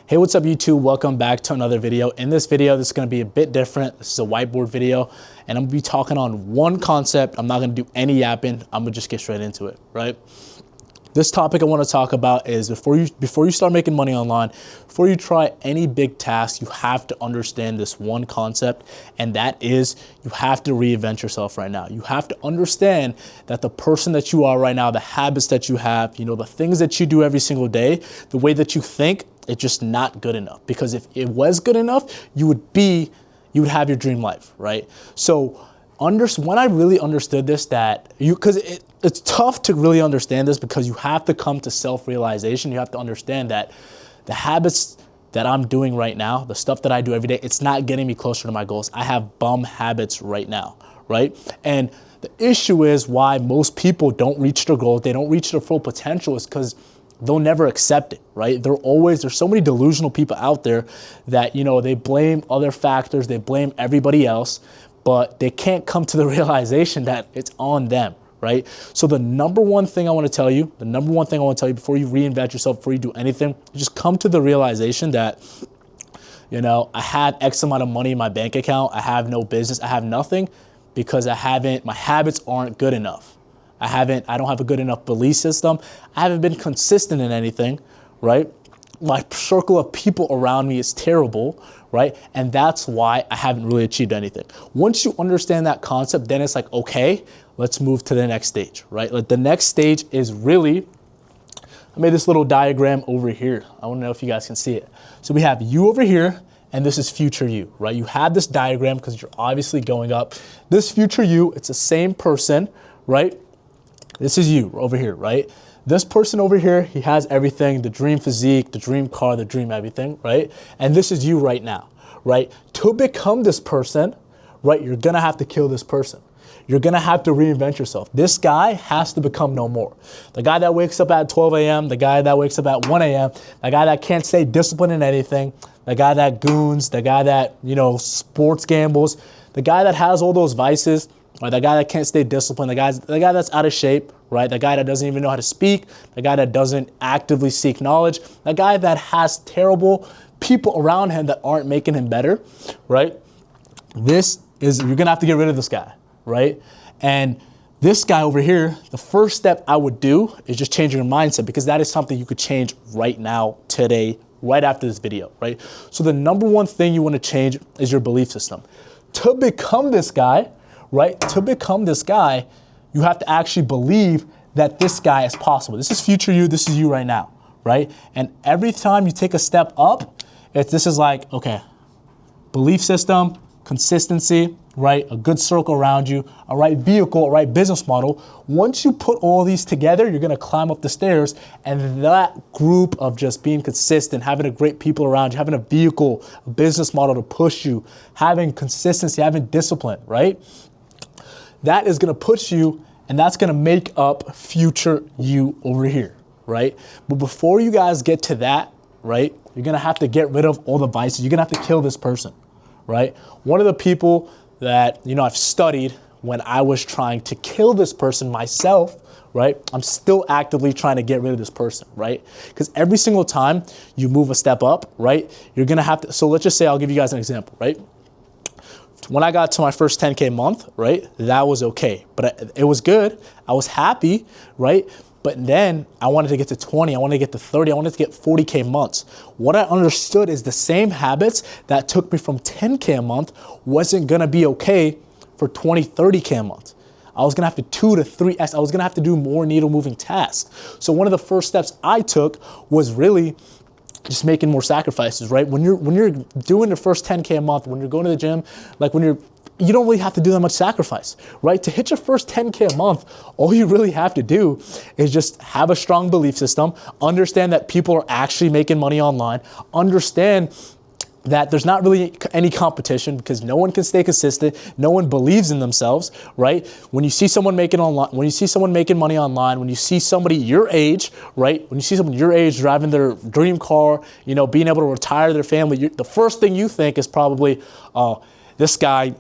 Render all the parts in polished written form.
Hey, what's up YouTube? Welcome back to another video. In this video, this is gonna be a bit different. This is a whiteboard video, and I'm gonna be talking on one concept. I'm not gonna do any yapping. I'm gonna just get straight into it, right? This topic I wanna talk about is before you start making money online, before you try any big task, you have to understand this one concept, and that is you have to reinvent yourself right now. You have to understand that the person that you are right now, the habits that you have, the things that you do every single day, the way that you think, it's just not good enough. Because if it was good enough, you would have your dream life, right? So when I really understood this, it's tough to really understand this because you have to come to self-realization. You have to understand that the habits that I'm doing right now, the stuff that I do every day, it's not getting me closer to my goals. I have bum habits right now, right? And the issue is why most people don't reach their goals, they don't reach their full potential, is because they'll never accept it, right? There's so many delusional people out there that, they blame other factors, they blame everybody else, but they can't come to the realization that it's on them, right? So the number one thing I want to tell you before you reinvent yourself, before you do anything, just come to the realization that, I have X amount of money in my bank account, I have no business, I have nothing because my habits aren't good enough. I don't have a good enough belief system. I haven't been consistent in anything, right? My circle of people around me is terrible, right? And that's why I haven't really achieved anything. Once you understand that concept, then it's like, okay, let's move to the next stage, right? Like the next stage is really, I made this little diagram over here. I want to know if you guys can see it. So we have you over here, and this is future you, right? You have this diagram because you're obviously going up. This future you, it's the same person, right? This is you over here, right? This person over here, he has everything, the dream physique, the dream car, the dream everything, right? And this is you right now, right? To become this person, right, you're gonna have to kill this person. You're gonna have to reinvent yourself. This guy has to become no more. The guy that wakes up at 12 a.m., the guy that wakes up at 1 a.m., the guy that can't stay disciplined in anything, the guy that goons, the guy that, sports gambles, the guy that has all those vices, right? The guy that can't stay disciplined, the guy that's out of shape, right? The guy that doesn't even know how to speak, the guy that doesn't actively seek knowledge, the guy that has terrible people around him that aren't making him better, right? You're gonna have to get rid of this guy, right? And this guy over here, the first step I would do is just changing your mindset, because that is something you could change right now, today, right after this video, right? So the number one thing you wanna change is your belief system. To become this guy, right? To become this guy, you have to actually believe that this guy is possible. This is future you, this is you right now, right? And every time you take a step up, this is like, okay, belief system, consistency, right? A good circle around you, a right vehicle, a right business model. Once you put all these together, you're gonna climb up the stairs, and that group of just being consistent, having a great people around you, having a vehicle, a business model to push you, having consistency, having discipline, right? That is gonna push you, and that's gonna make up future you over here, right? But before you guys get to that, right, you're gonna have to get rid of all the vices. You're gonna have to kill this person, right? One of the people that, I've studied when I was trying to kill this person myself, right? I'm still actively trying to get rid of this person, right? Because every single time you move a step up, right, you're gonna have to, so let's just say, I'll give you guys an example, right? When I got to my first 10K month, right, that was okay, but it was good. I was happy, right? But then I wanted to get to 20, I wanted to get to 30, I wanted to get 40K months. What I understood is the same habits that took me from 10K a month wasn't gonna be okay for 20, 30K a month. I was gonna have to 2 to 3x, I was gonna have to do more needle moving tasks. So one of the first steps I took was really just making more sacrifices, right? When you're doing the first 10K a month, when you're going to the gym, like you don't really have to do that much sacrifice, right? To hit your first 10K a month, all you really have to do is just have a strong belief system, understand that people are actually making money online, understand that there's not really any competition because no one can stay consistent, no one believes in themselves, right? When you see someone making money online, when you see somebody your age, right? When you see someone your age driving their dream car, being able to retire their family, the first thing you think is probably, this guy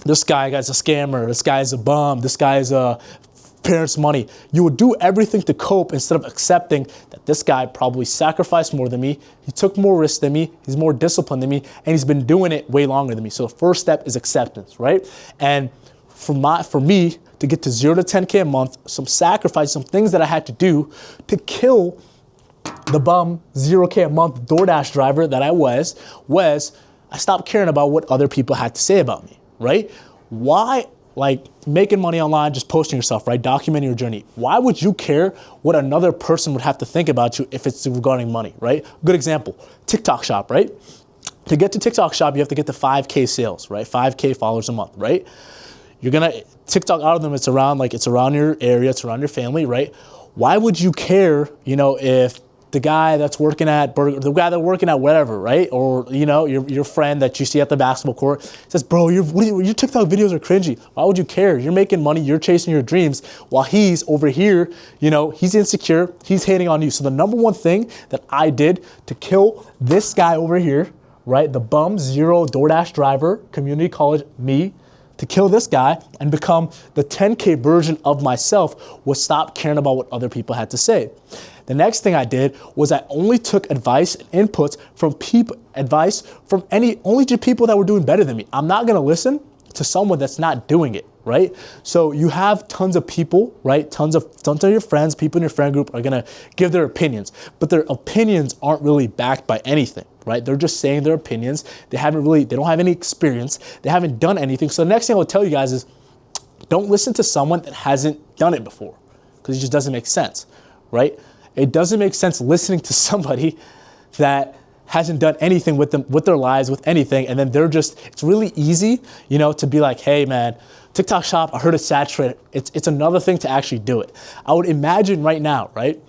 guy's a scammer, this guy's a bum, this guy's a parents' money. You would do everything to cope instead of accepting that this guy probably sacrificed more than me, he took more risks than me, he's more disciplined than me, and he's been doing it way longer than me. So the first step is acceptance, right? And for me to get to 0 to 10K a month, some sacrifice, some things that I had to do to kill the bum 0K a month DoorDash driver that I was I stopped caring about what other people had to say about me, right? Why? Like making money online, just posting yourself, right? Documenting your journey. Why would you care what another person would have to think about you if it's regarding money, right? Good example, TikTok shop, right? To get to TikTok shop, you have to get to 5K sales, right? 5K followers a month, right? TikTok algorithm, it's around your area, it's around your family, right? Why would you care, if the guy that's working at the guy that's working at whatever, right? Or, your friend that you see at the basketball court says, bro, your TikTok videos are cringy. Why would you care? You're making money, you're chasing your dreams while he's over here, he's insecure, he's hating on you. So the number one thing that I did to kill this guy over here, right? The bum zero DoorDash driver, community college, me, to kill this guy and become the 10K version of myself was stop caring about what other people had to say. The next thing I did was I only took advice and inputs from only to people that were doing better than me. I'm not gonna listen to someone that's not doing it, right? So you have tons of people, right? Tons of your friends, people in your friend group are gonna give their opinions, but their opinions aren't really backed by anything, right? They're just saying their opinions. They don't have any experience. They haven't done anything. So the next thing I will tell you guys is don't listen to someone that hasn't done it before because it just doesn't make sense, right? It doesn't make sense listening to somebody that hasn't done anything with their lives, with anything. And then it's really easy, to be like, hey man, TikTok shop, I heard it's saturated. It's another thing to actually do it. I would imagine right now, right?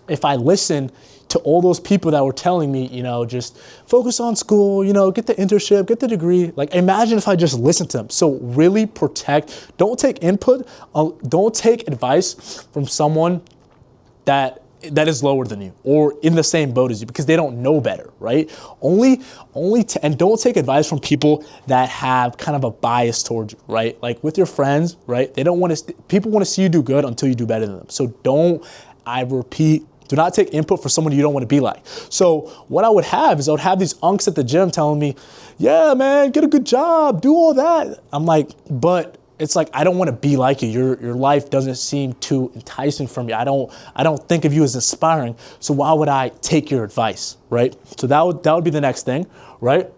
If I listen to all those people that were telling me, just focus on school, get the internship, get the degree. Like imagine if I just listened to them. So really don't take don't take advice from someone that is lower than you or in the same boat as you because they don't know better, right? And don't take advice from people that have kind of a bias towards you, right? Like with your friends, right? People want to see you do good until you do better than them. So do not take input for someone you don't want to be like. So what I would have these unks at the gym telling me, yeah, man, get a good job, do all that. I'm like, but it's like, I don't want to be like you. Your life doesn't seem too enticing for me. I don't think of you as inspiring. So why would I take your advice, right? So that would be the next thing, right?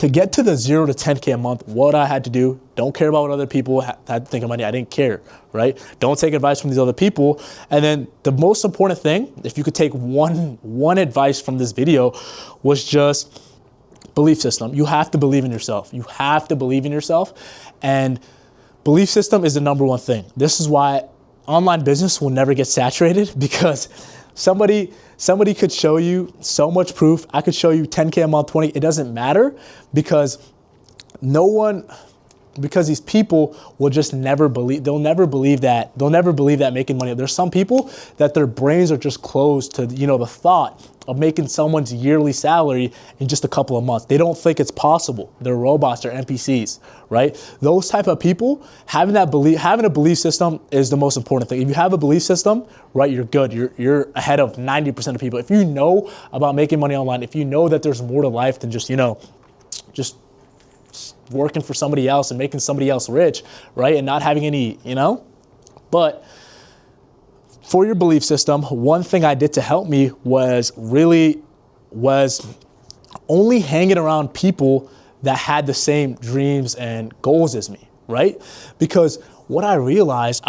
To get to the 0 to 10K a month, what I had to do, don't care about what other people had to think of money. I didn't care, right? Don't take advice from these other people. And then the most important thing, if you could take one advice from this video, was just belief system. You have to believe in yourself. You have to believe in yourself. And belief system is the number one thing. This is why online business will never get saturated because somebody could show you so much proof. I could show you 10K a month, 20. It doesn't matter because these people will just never believe. They'll never believe that making money. There's some people that their brains are just closed to, the thought of making someone's yearly salary in just a couple of months. They don't think it's possible. They're robots, they're NPCs, right? Those type of people, having a belief system is the most important thing. If you have a belief system, right, you're good. You're ahead of 90% of people. If you know about making money online, if you know that there's more to life than just working for somebody else and making somebody else rich, right? And not having any, but for your belief system, one thing I did to help me was only hanging around people that had the same dreams and goals as me, right? Because what I realized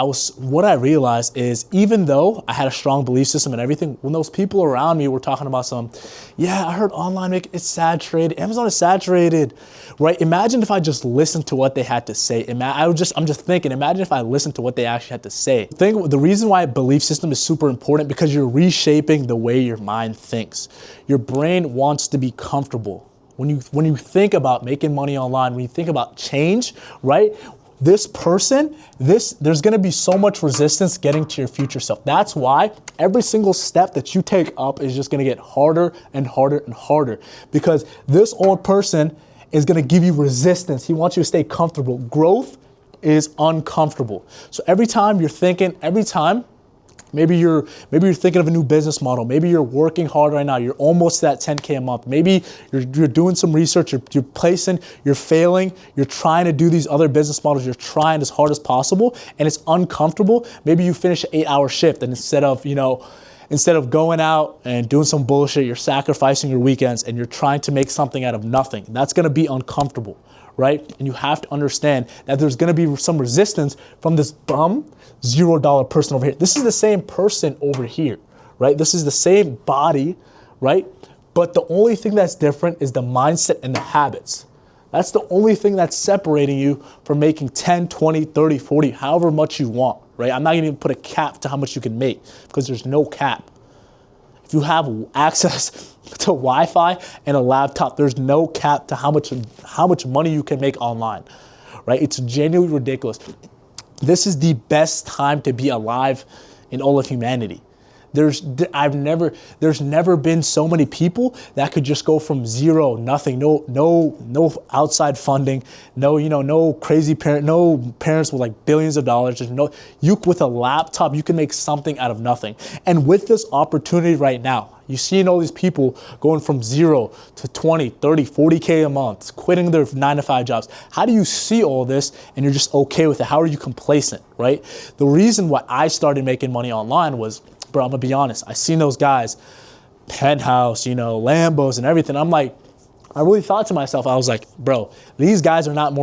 is even though I had a strong belief system and everything, when those people around me were talking about I heard online it's saturated, Amazon is saturated, right? Imagine if I just listened to what they had to say. I'm just thinking, imagine if I listened to what they actually had to say. The reason why belief system is super important because you're reshaping the way your mind thinks. Your brain wants to be comfortable. When you think about making money online, when you think about change, right? There's gonna be so much resistance getting to your future self. That's why every single step that you take up is just gonna get harder and harder and harder because this old person is gonna give you resistance. He wants you to stay comfortable. Growth is uncomfortable. So every time you're thinking, maybe you're thinking of a new business model. Maybe you're working hard right now. You're almost at 10K a month. Maybe you're doing some research. You're failing. You're trying to do these other business models. You're trying as hard as possible, and it's uncomfortable. Maybe you finish an 8-hour shift, and instead of going out and doing some bullshit, you're sacrificing your weekends and you're trying to make something out of nothing. That's going to be uncomfortable, right? And you have to understand that there's going to be some resistance from this bum $0 person over here. This is the same person over here, right? This is the same body, right? But the only thing that's different is the mindset and the habits. That's the only thing that's separating you from making 10, 20, 30, 40, however much you want, right? I'm not going to even put a cap to how much you can make because there's no cap. If you have access to Wi-Fi and a laptop, there's no cap to how much money you can make online, right? It's genuinely ridiculous. This is the best time to be alive in all of humanity. There's never been so many people that could just go from zero, nothing, no outside funding, no crazy parents with like billions of dollars. With a laptop, you can make something out of nothing. And with this opportunity right now, you see all these people going from 0 to 20, 30, 40K a month, quitting their 9-to-5 jobs. How do you see all this and you're just okay with it? How are you complacent, right? The reason why I started making money online was, bro, I'm gonna be honest, I seen those guys, penthouse, Lambos and everything. I'm like, I really thought to myself, I was like, bro, these guys are not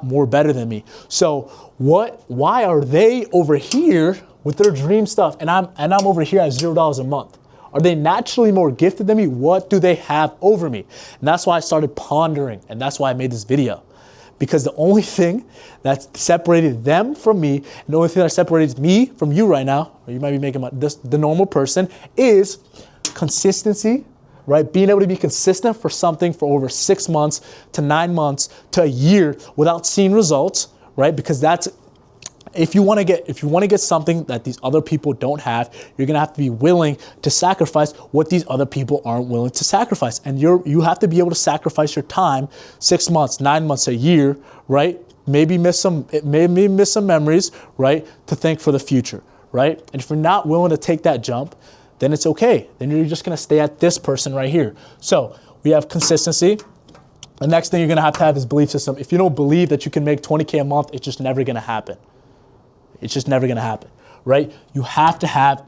more better than me. So why are they over here with their dream stuff and I'm over here at $0 a month? Are they naturally more gifted than me? What do they have over me? And that's why I started pondering, and that's why I made this video. Because the only thing that separated them from me, and the only thing that separates me from you right now, or you might be making the normal person, is consistency, right? Being able to be consistent for something for over 6 months to 9 months to a year without seeing results, right? Because that's, if you want to get something that these other people don't have, you're gonna have to be willing to sacrifice what these other people aren't willing to sacrifice. And you have to be able to sacrifice your time, 6 months, 9 months, a year, right? Maybe miss some memories, right? To think for the future, right? And if you're not willing to take that jump, then it's okay. Then you're just gonna stay at this person right here. So we have consistency. The next thing you're gonna have is belief system. If you don't believe that you can make 20K a month, it's just never gonna happen. It's just never gonna happen, right? You have to have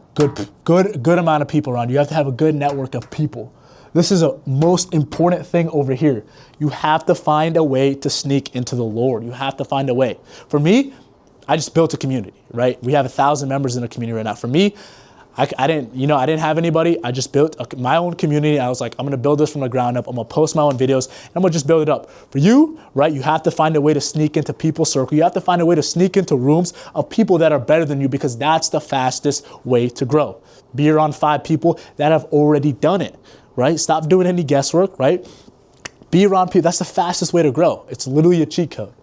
good amount of people around you. You have to have a good network of people. This is a most important thing over here. You have to find a way to sneak into the Lord. You have to find a way. For me, I just built a community, right? We have 1,000 members in the community right now. For me, I didn't have anybody. I just built my own community. I was like, I'm gonna build this from the ground up. I'm gonna post my own videos and I'm gonna just build it up. For you, right, you have to find a way to sneak into people's circle. You have to find a way to sneak into rooms of people that are better than you, because that's the fastest way to grow. Be around 5 people that have already done it, right? Stop doing any guesswork, right? Be around people. That's the fastest way to grow. It's literally a cheat code.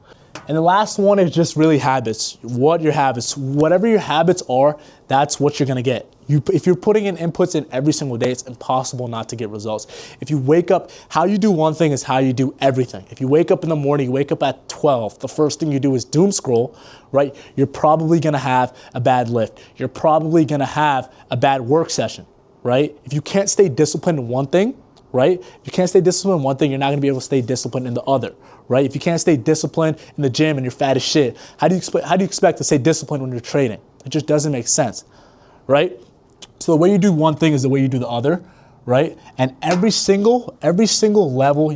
And the last one is just really habits. Whatever your habits are, that's what you're gonna get. If you're putting in inputs in every single day, it's impossible not to get results. If you wake up, how you do one thing is how you do everything. If you wake up in the morning, you wake up at 12, the first thing you do is doom scroll, right? You're probably gonna have a bad lift. You're probably gonna have a bad work session, right? If you can't stay disciplined in one thing, right? If you can't stay disciplined in one thing, you're not gonna be able to stay disciplined in the other, right? If you can't stay disciplined in the gym and you're fat as shit, how do you expect to stay disciplined when you're trading? It just doesn't make sense, right? So the way you do one thing is the way you do the other, right? And every single level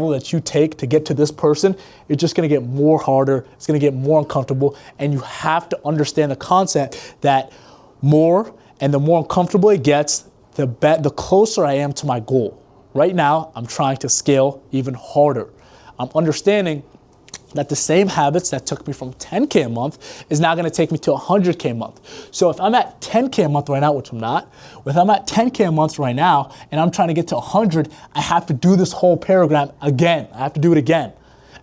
that you take to get to this person, it's just gonna get more harder, it's gonna get more uncomfortable, and you have to understand the concept that the more uncomfortable it gets, the closer I am to my goal. Right now, I'm trying to scale even harder. I'm understanding that the same habits that took me from 10K a month is now gonna take me to 100K a month. So if I'm at 10K a month right now, which I'm not, if I'm at 10K a month right now and I'm trying to get to 100, I have to do this whole paragraph again. I have to do it again.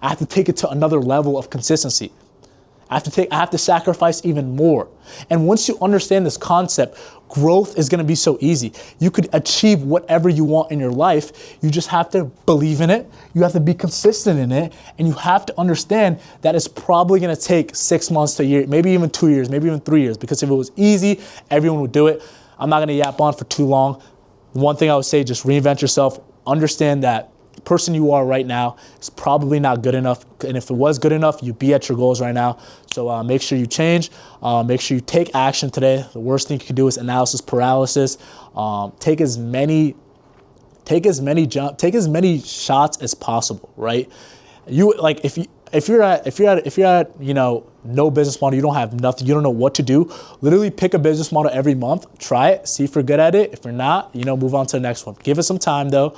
I have to take it to another level of consistency. I have to sacrifice even more. And once you understand this concept, growth is gonna be so easy. You could achieve whatever you want in your life. You just have to believe in it. You have to be consistent in it. And you have to understand that it's probably gonna take 6 months to a year, maybe even 2 years, maybe even 3 years. Because if it was easy, everyone would do it. I'm not gonna yap on for too long. One thing I would say, just reinvent yourself. Understand that the person you are right now is probably not good enough. And if it was good enough, you'd be at your goals right now. So make sure you change. Make sure you take action today. The worst thing you can do is analysis paralysis. Take as many shots as possible, right? You like if you're at you know, no business model, you don't have nothing, you don't know what to do, literally pick a business model every month, try it, see if you're good at it. If you're not, you know, move on to the next one. Give it some time though.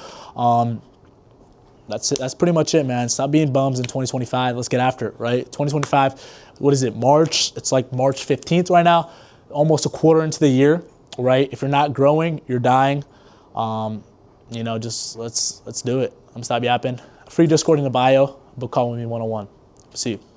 That's it. That's pretty much it, man. Stop being bums in 2025. Let's get after it, right? 2025, what is it, March? It's like March 15th right now, almost a quarter into the year, right? If you're not growing, you're dying. You know, just let's do it. I'm Stop Yapping. Free Discord in the bio, book call with me 101. See you.